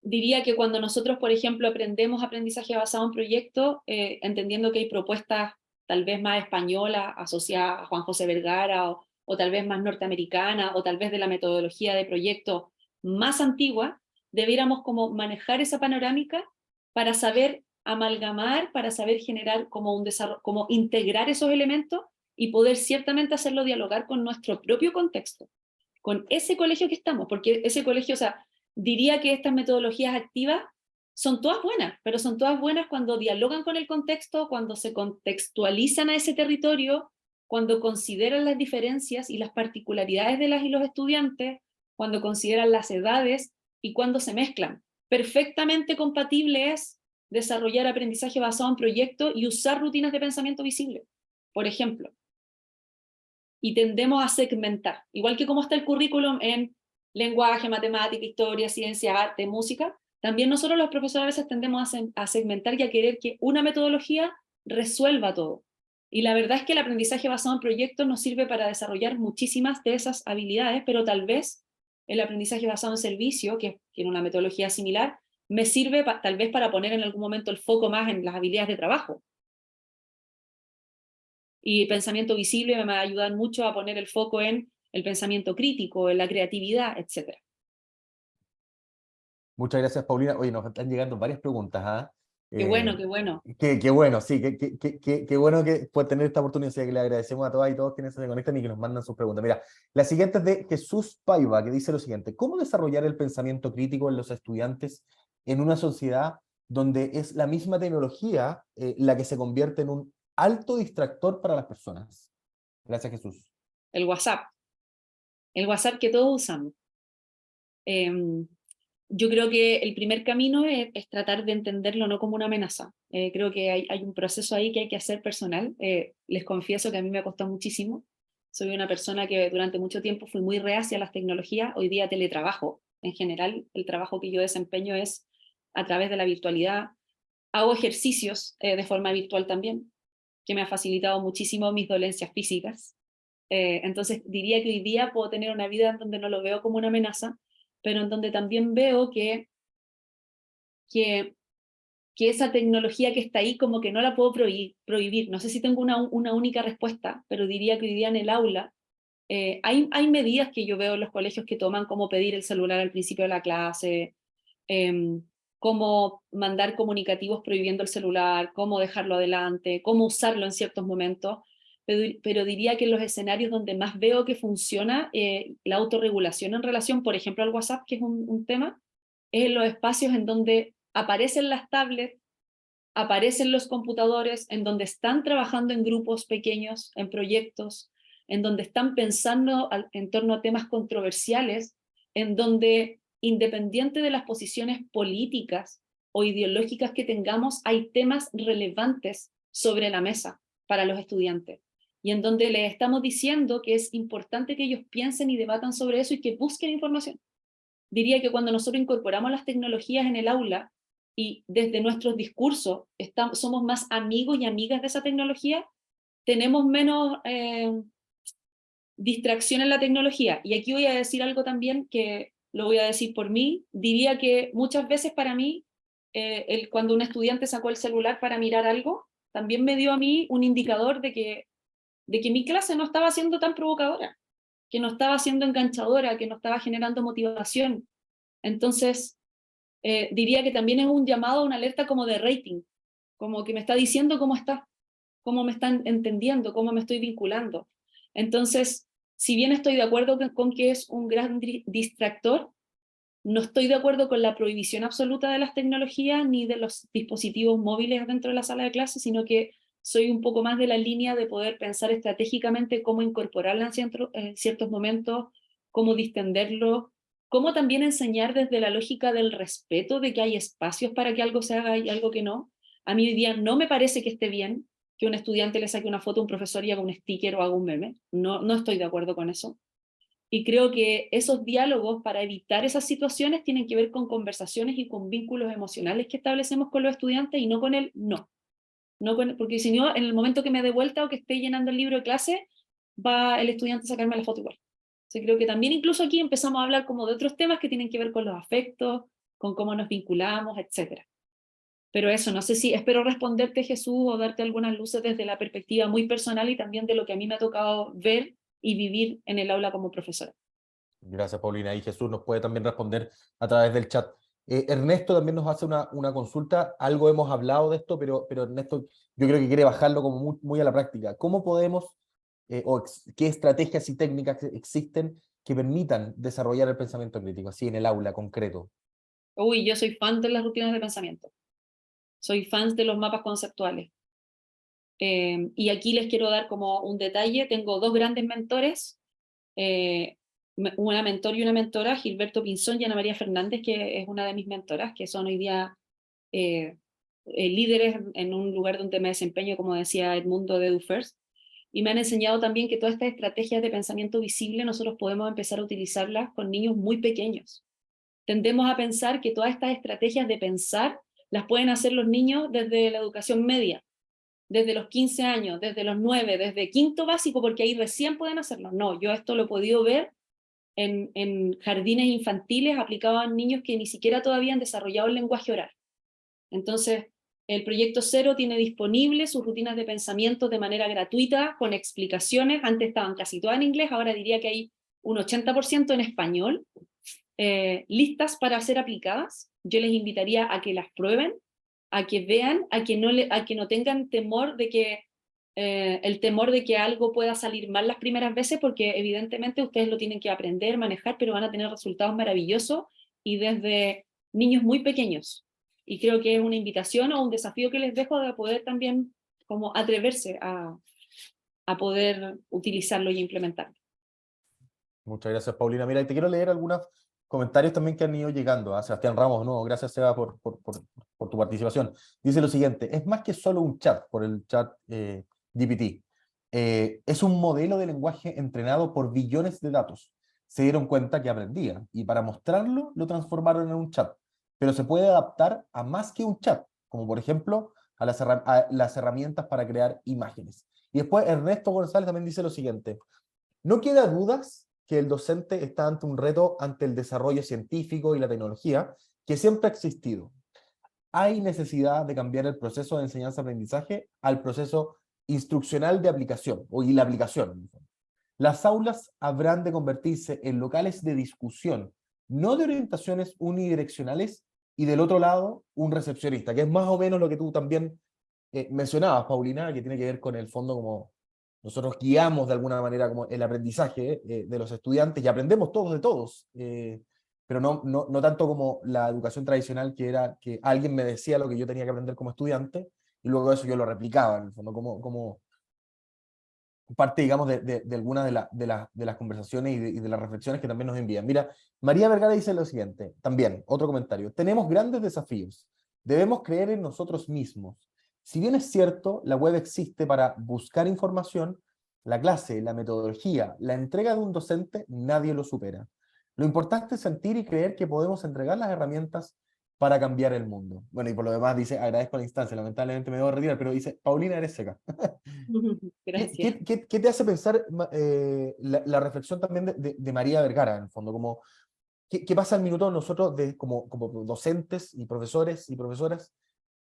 Diría que cuando nosotros, por ejemplo, aprendemos aprendizaje basado en proyectos, entendiendo que hay propuestas tal vez más españolas asociadas a Juan José Vergara o tal vez más norteamericana o tal vez de la metodología de proyecto más antigua, debiéramos como manejar esa panorámica para saber amalgamar, para saber generar como un desarrollo, como integrar esos elementos y poder ciertamente hacerlo dialogar con nuestro propio contexto, con ese colegio que estamos, porque ese colegio, o sea, diría que estas metodologías activas son todas buenas, pero son todas buenas cuando dialogan con el contexto, cuando se contextualizan a ese territorio, cuando consideran las diferencias y las particularidades de las y los estudiantes, cuando consideran las edades y cuando se mezclan. Perfectamente compatible es desarrollar aprendizaje basado en proyectos y usar rutinas de pensamiento visible, por ejemplo. Y tendemos a segmentar, igual que como está el currículum en lenguaje, matemática, historia, ciencia, arte, música, también nosotros los profesores a veces tendemos a segmentar y a querer que una metodología resuelva todo. Y la verdad es que el aprendizaje basado en proyectos nos sirve para desarrollar muchísimas de esas habilidades, pero tal vez el aprendizaje basado en servicio, que tiene una metodología similar, me sirve tal vez para poner en algún momento el foco más en las habilidades de trabajo. Y pensamiento visible me va a ayudar mucho a poner el foco en el pensamiento crítico, en la creatividad, etc. Muchas gracias, Paulina. Oye, nos están llegando varias preguntas, ¿ah? Qué bueno, qué bueno. Qué bueno, sí, qué bueno que puede tener esta oportunidad, que le agradecemos a todas y todos quienes se conectan y que nos mandan sus preguntas. Mira, la siguiente es de Jesús Paiva, que dice lo siguiente: ¿cómo desarrollar el pensamiento crítico en los estudiantes en una sociedad donde es la misma tecnología la que se convierte en un alto distractor para las personas? Gracias, Jesús. El WhatsApp que todos usamos. Yo creo que el primer camino es tratar de entenderlo no como una amenaza. Creo que hay un proceso ahí que hay que hacer personal. Les confieso que a mí me ha costado muchísimo. Soy una persona que durante mucho tiempo fui muy reacia a las tecnologías. Hoy día teletrabajo. En general, el trabajo que yo desempeño es a través de la virtualidad. Hago ejercicios de forma virtual también, que me ha facilitado muchísimo mis dolencias físicas. Entonces diría que hoy día puedo tener una vida en donde no lo veo como una amenaza, pero en donde también veo que esa tecnología que está ahí como que no la puedo prohibir. No sé si tengo una única respuesta, pero diría que hoy día en el aula hay medidas que yo veo en los colegios que toman, como pedir el celular al principio de la clase, cómo mandar comunicativos prohibiendo el celular, cómo dejarlo adelante, cómo usarlo en ciertos momentos, pero diría que en los escenarios donde más veo que funciona la autorregulación en relación, por ejemplo, al WhatsApp, que es un tema, es en los espacios en donde aparecen las tablets, aparecen los computadores, en donde están trabajando en grupos pequeños, en proyectos, en donde están pensando en torno a temas controversiales, en donde, independiente de las posiciones políticas o ideológicas que tengamos, hay temas relevantes sobre la mesa para los estudiantes, y en donde les estamos diciendo que es importante que ellos piensen y debatan sobre eso y que busquen información. Diría que cuando nosotros incorporamos las tecnologías en el aula y desde nuestros discursos somos más amigos y amigas de esa tecnología, tenemos menos distracción en la tecnología. Y aquí voy a decir algo también que lo voy a decir por mí. Diría que muchas veces para mí, cuando un estudiante sacó el celular para mirar algo, también me dio a mí un indicador de que mi clase no estaba siendo tan provocadora, que no estaba siendo enganchadora, que no estaba generando motivación. Entonces, diría que también es un llamado, una alerta como de rating, como que me está diciendo cómo está, cómo me están entendiendo, cómo me estoy vinculando. Entonces, si bien estoy de acuerdo con que es un gran distractor, no estoy de acuerdo con la prohibición absoluta de las tecnologías ni de los dispositivos móviles dentro de la sala de clase, sino que soy un poco más de la línea de poder pensar estratégicamente cómo incorporarla en ciertos momentos, cómo distenderlo, cómo también enseñar desde la lógica del respeto, de que hay espacios para que algo se haga y algo que no. A mí hoy día no me parece que esté bien que un estudiante le saque una foto a un profesor y haga un sticker o haga un meme. No estoy de acuerdo con eso. Y creo que esos diálogos para evitar esas situaciones tienen que ver con conversaciones y con vínculos emocionales que establecemos con los estudiantes y no con el no. Porque si no, en el momento que me dé vuelta o que esté llenando el libro de clase, va el estudiante a sacarme la foto igual. Entonces creo que también incluso aquí empezamos a hablar como de otros temas que tienen que ver con los afectos, con cómo nos vinculamos, etc. Pero eso, no sé si, espero responderte, Jesús, o darte algunas luces desde la perspectiva muy personal y también de lo que a mí me ha tocado ver y vivir en el aula como profesora. Gracias, Paulina. Y Jesús nos puede también responder a través del chat. Ernesto también nos hace una consulta. Algo hemos hablado de esto, pero Ernesto yo creo que quiere bajarlo como muy a la práctica. ¿Cómo podemos, qué estrategias y técnicas existen que permitan desarrollar el pensamiento crítico, así en el aula concreto? Uy, yo soy fan de las rutinas de pensamiento. Soy fan de los mapas conceptuales. Y aquí les quiero dar como un detalle. Tengo dos grandes mentores, una mentor y una mentora, Gilberto Pinzón y Ana María Fernández, que es una de mis mentoras, que son hoy día líderes en un lugar donde me desempeño, como decía Edmundo de DoFirst, y me han enseñado también que todas estas estrategias de pensamiento visible nosotros podemos empezar a utilizarlas con niños muy pequeños. Tendemos a pensar que todas estas estrategias de pensar las pueden hacer los niños desde la educación media, desde los 15 años, desde los 9, desde quinto básico, porque ahí recién pueden hacerlo. No, yo esto lo he podido ver en jardines infantiles aplicados a niños que ni siquiera todavía han desarrollado el lenguaje oral. Entonces, el Proyecto Cero tiene disponibles sus rutinas de pensamiento de manera gratuita, con explicaciones. Antes estaban casi todas en inglés, ahora diría que hay un 80% en español, listas para ser aplicadas. Yo les invitaría a que las prueben, a que vean, a que no tengan temor de que el temor de que algo pueda salir mal las primeras veces, porque evidentemente ustedes lo tienen que aprender, manejar, pero van a tener resultados maravillosos y desde niños muy pequeños. Y creo que es una invitación o un desafío que les dejo de poder también como atreverse a poder utilizarlo y implementarlo. Muchas gracias, Paulina. Mira, y te quiero leer algunos comentarios también que han ido llegando. A Sebastián Ramos, no, gracias, Seba, por tu participación. Dice lo siguiente: es más que solo un chat, por el chat GPT. Es un modelo de lenguaje entrenado por billones de datos. Se dieron cuenta que aprendía y para mostrarlo lo transformaron en un chat. Pero se puede adaptar a más que un chat, como por ejemplo a las herramientas para crear imágenes. Y después Ernesto González también dice lo siguiente: no queda dudas que el docente está ante un reto ante el desarrollo científico y la tecnología que siempre ha existido. Hay necesidad de cambiar el proceso de enseñanza-aprendizaje al proceso instruccional de aplicación, y la aplicación. Las aulas habrán de convertirse en locales de discusión, no de orientaciones unidireccionales, y del otro lado, un recepcionista, que es más o menos lo que tú también mencionabas, Paulina, que tiene que ver con el fondo como nosotros guiamos de alguna manera como el aprendizaje de los estudiantes y aprendemos todos de todos, pero no tanto como la educación tradicional, que era que alguien me decía lo que yo tenía que aprender como estudiante y luego eso yo lo replicaba, en el fondo, como parte, digamos, de algunas de las conversaciones y de las reflexiones que también nos envían. Mira, María Vergara dice lo siguiente, también, otro comentario: tenemos grandes desafíos, debemos creer en nosotros mismos. Si bien es cierto, la web existe para buscar información, la clase, la metodología, la entrega de un docente, nadie lo supera. Lo importante es sentir y creer que podemos entregar las herramientas para cambiar el mundo. Bueno, y por lo demás dice, agradezco la instancia, lamentablemente me debo retirar, pero dice, Paulina, eres seca. Gracias. ¿Qué te hace pensar la reflexión también de María Vergara, en el fondo? Como, ¿qué pasa al minuto nosotros como docentes y profesores y profesoras?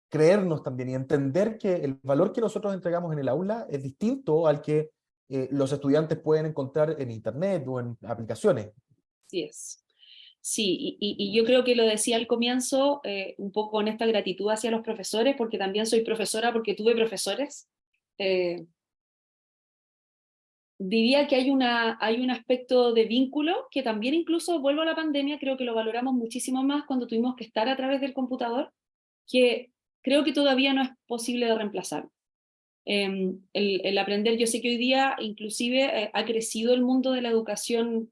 Creernos también y entender que el valor que nosotros entregamos en el aula es distinto al que los estudiantes pueden encontrar en internet o en aplicaciones. Así es. Sí, y yo creo que lo decía al comienzo, un poco con esta gratitud hacia los profesores, porque también soy profesora, porque tuve profesores. Diría que hay un aspecto de vínculo que también, incluso vuelvo a la pandemia, creo que lo valoramos muchísimo más cuando tuvimos que estar a través del computador, que creo que todavía no es posible de reemplazar. El aprender, yo sé que hoy día inclusive ha crecido el mundo de la educación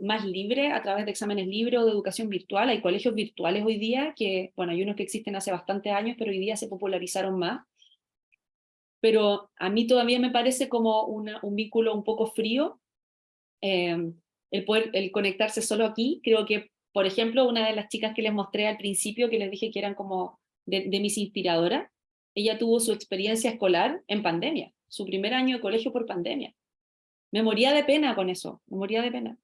más libre a través de exámenes libres o de educación virtual. Hay colegios virtuales hoy día que, bueno, hay unos que existen hace bastantes años, pero hoy día se popularizaron más. Pero a mí todavía me parece como un vínculo un poco frío, el conectarse solo aquí. Creo que, por ejemplo, una de las chicas que les mostré al principio, que les dije que eran como de mis inspiradoras, ella tuvo su experiencia escolar en pandemia, su primer año de colegio por pandemia. Me moría de pena con eso, me moría de pena.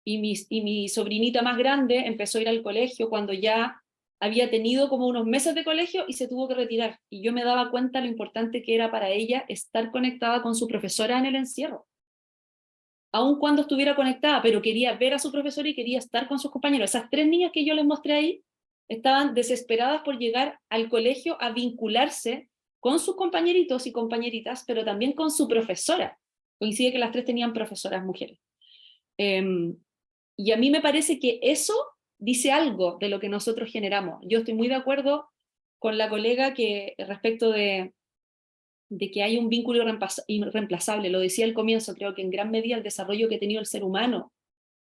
Y mi sobrinita más grande empezó a ir al colegio cuando ya había tenido como unos meses de colegio y se tuvo que retirar. Y yo me daba cuenta lo importante que era para ella estar conectada con su profesora en el encierro. aun cuando estuviera conectada, pero quería ver a su profesor y quería estar con sus compañeros. Esas 3 niñas que yo les mostré ahí estaban desesperadas por llegar al colegio a vincularse con sus compañeritos y compañeritas, pero también con su profesora. Coincide que las 3 tenían profesoras mujeres. Y a mí me parece que eso dice algo de lo que nosotros generamos. Yo estoy muy de acuerdo con la colega que respecto de que hay un vínculo irreemplazable. Lo decía al comienzo, creo que en gran medida el desarrollo que ha tenido el ser humano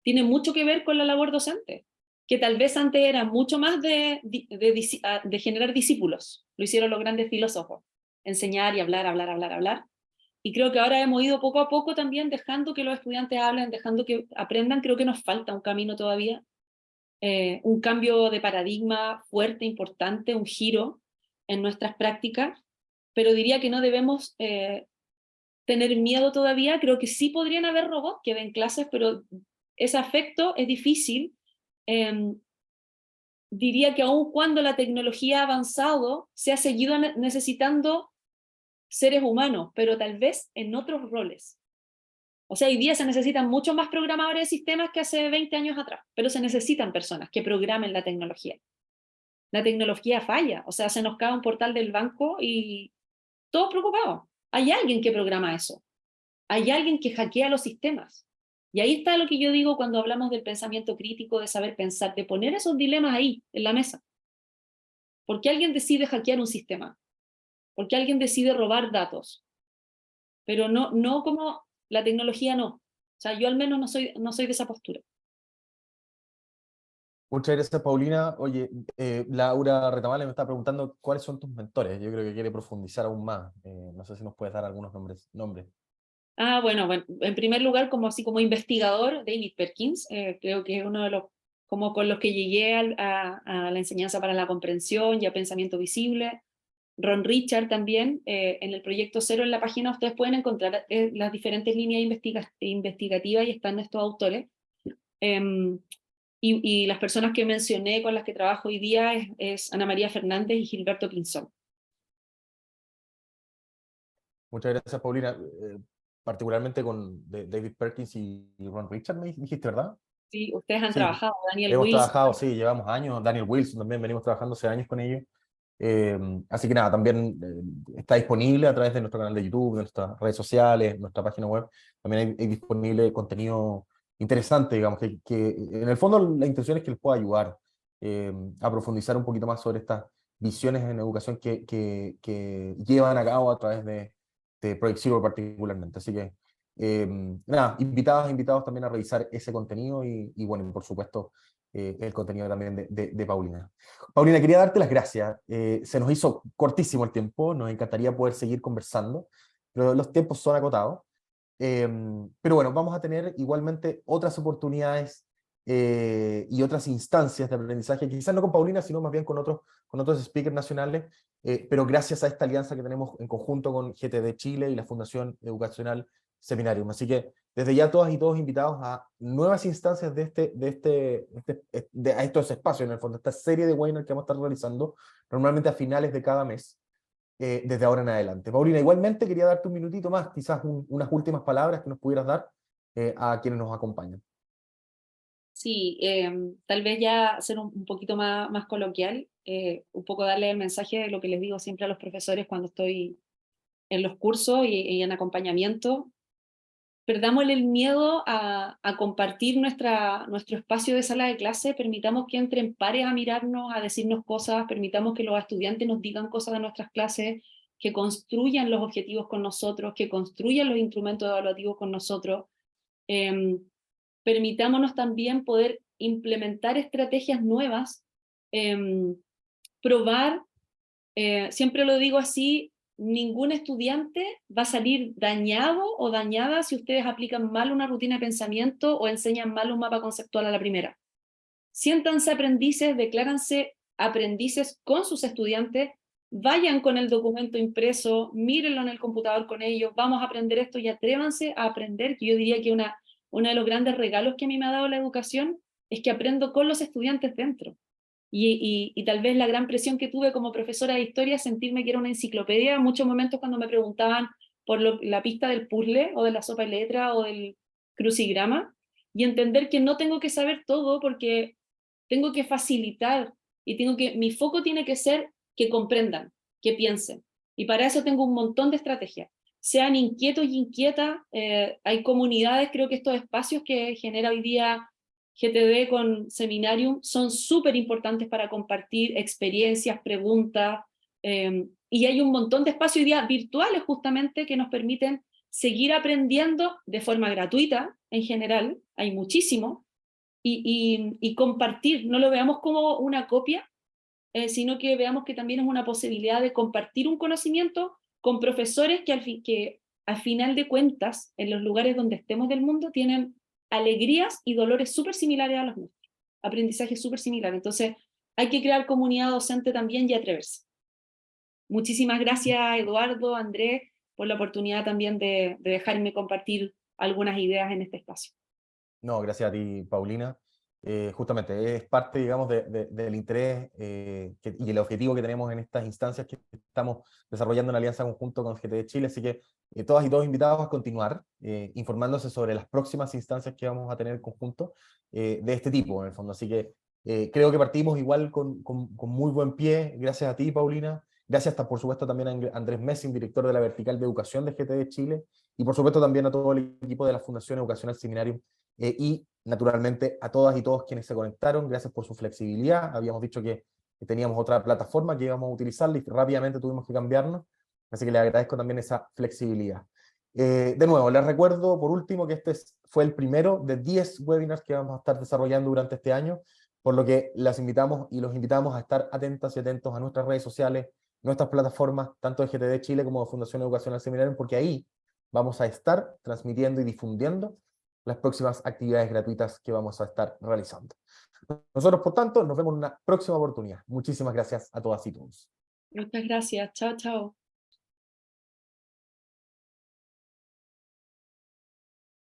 tiene mucho que ver con la labor docente, que tal vez antes era mucho más de generar discípulos. Lo hicieron los grandes filósofos, enseñar y hablar, hablar, hablar, hablar. Y creo que ahora hemos ido poco a poco también dejando que los estudiantes hablen, dejando que aprendan. Creo que nos falta un camino todavía, un cambio de paradigma fuerte, importante, un giro en nuestras prácticas, pero diría que no debemos tener miedo todavía. Creo que sí podrían haber robots que den clases, pero ese afecto es difícil. Diría que aun cuando la tecnología ha avanzado, se ha seguido necesitando seres humanos, pero tal vez en otros roles. O sea, hoy día se necesitan muchos más programadores de sistemas que hace 20 años atrás, pero se necesitan personas que programen la tecnología. La tecnología falla, o sea, se nos cae un portal del banco y todos preocupados. Hay alguien que programa eso. Hay alguien que hackea los sistemas. Y ahí está lo que yo digo cuando hablamos del pensamiento crítico, de saber pensar, de poner esos dilemas ahí, en la mesa. ¿Por qué alguien decide hackear un sistema? ¿Por qué alguien decide robar datos? Pero no como la tecnología no. O sea, yo al menos no soy de esa postura. Muchas gracias, Paulina. Oye, Laura Retamales me está preguntando cuáles son tus mentores. Yo creo que quiere profundizar aún más. No sé si nos puedes dar algunos nombres. Bueno, en primer lugar, así como investigador, David Perkins, creo que es uno de los, como con los que llegué a la enseñanza para la comprensión y a pensamiento visible. Ron Richard también, en el proyecto Cero en la página ustedes pueden encontrar las diferentes líneas investigativas y están estos autores. Y las personas que mencioné con las que trabajo hoy día es Ana María Fernández y Gilberto Pinzón. Muchas gracias, Paulina. Particularmente con David Perkins y Ron Richard, me dijiste, ¿verdad? Sí, ustedes han Sí, trabajado, Daniel hemos Wilson. trabajado, sí, llevamos años. Daniel Wilson también, venimos trabajando hace años con ellos. Así que nada, también está disponible a través de nuestro canal de YouTube, de nuestras redes sociales, nuestra página web. También hay disponible contenido interesante, digamos, que en el fondo la intención es que les pueda ayudar a profundizar un poquito más sobre estas visiones en educación que llevan a cabo a través de Project Zero particularmente. Así que nada, invitados también a revisar ese contenido y bueno, por supuesto, el contenido también de Paulina. Paulina, quería darte las gracias. Se nos hizo cortísimo el tiempo, nos encantaría poder seguir conversando, pero los tiempos son acotados. Pero bueno, vamos a tener igualmente otras oportunidades y otras instancias de aprendizaje, quizás no con Paulina, sino más bien con otros speakers nacionales, pero gracias a esta alianza que tenemos en conjunto con GTD Chile y la Fundación Educacional Seminarium. Así que desde ya todas y todos invitados a nuevas instancias a estos espacios, en el fondo, esta serie de webinars que vamos a estar realizando normalmente a finales de cada mes, desde ahora en adelante. Paulina, igualmente quería darte un minutito más, quizás unas últimas palabras que nos pudieras dar a quienes nos acompañan. Sí, tal vez ya ser un poquito más coloquial, un poco darle el mensaje de lo que les digo siempre a los profesores cuando estoy en los cursos y en acompañamiento. Perdámosle el miedo a compartir nuestro espacio de sala de clase, permitamos que entren pares a mirarnos, a decirnos cosas, permitamos que los estudiantes nos digan cosas de nuestras clases, que construyan los objetivos con nosotros, que construyan los instrumentos evaluativos con nosotros. Permitámonos también poder implementar estrategias nuevas, probar, siempre lo digo así, ningún estudiante va a salir dañado o dañada si ustedes aplican mal una rutina de pensamiento o enseñan mal un mapa conceptual a la primera. Siéntanse aprendices, decláranse aprendices con sus estudiantes, vayan con el documento impreso, mírenlo en el computador con ellos, vamos a aprender esto y atrévanse a aprender, que yo diría que uno de los grandes regalos que a mí me ha dado la educación es que aprendo con los estudiantes dentro. Y tal vez la gran presión que tuve como profesora de historia, sentirme que era una enciclopedia, en muchos momentos cuando me preguntaban por la pista del puzzle, o de la sopa y letra, o del crucigrama y entender que no tengo que saber todo porque tengo que facilitar y mi foco tiene que ser que comprendan, que piensen. Y para eso tengo un montón de estrategias. Sean inquietos y inquietas, hay comunidades, creo que estos espacios que genera hoy día GTD con Seminarium son súper importantes para compartir experiencias, preguntas, y hay un montón de espacios hoy día virtuales justamente que nos permiten seguir aprendiendo de forma gratuita en general, hay muchísimo, y compartir, no lo veamos como una copia, sino que veamos que también es una posibilidad de compartir un conocimiento con profesores que al final de cuentas, en los lugares donde estemos del mundo, tienen alegrías y dolores súper similares a los nuestros, aprendizaje súper similar. Entonces, hay que crear comunidad docente también y atreverse. Muchísimas gracias, Eduardo, Andrés, por la oportunidad también de dejarme compartir algunas ideas en este espacio. No, gracias a ti, Paulina. Justamente es parte, digamos, del interés y el objetivo que tenemos en estas instancias que estamos desarrollando en alianza conjunto con GTD Chile, así que todas y todos invitados a continuar informándose sobre las próximas instancias que vamos a tener en conjunto de este tipo, en el fondo. Así que creo que partimos igual con muy buen pie. Gracias a ti, Paulina. Gracias, por supuesto, también a Andrés Messing, director de la Vertical de Educación de GTD Chile, y por supuesto también a todo el equipo de la Fundación Educacional Seminarium, y naturalmente a todas y todos quienes se conectaron. Gracias por su flexibilidad. Habíamos dicho que teníamos otra plataforma que íbamos a utilizar y rápidamente tuvimos que cambiarnos, así que les agradezco también esa flexibilidad. De nuevo, les recuerdo por último que fue el primero de 10 webinars que vamos a estar desarrollando durante este año, por lo que las invitamos y los invitamos a estar atentas y atentos a nuestras redes sociales, nuestras plataformas, tanto de GTD Chile como de Fundación Educacional Seminarium, porque ahí vamos a estar transmitiendo y difundiendo las próximas actividades gratuitas que vamos a estar realizando. Nosotros, por tanto, nos vemos en una próxima oportunidad. Muchísimas gracias a todas y todos. Muchas gracias. Chao, chao.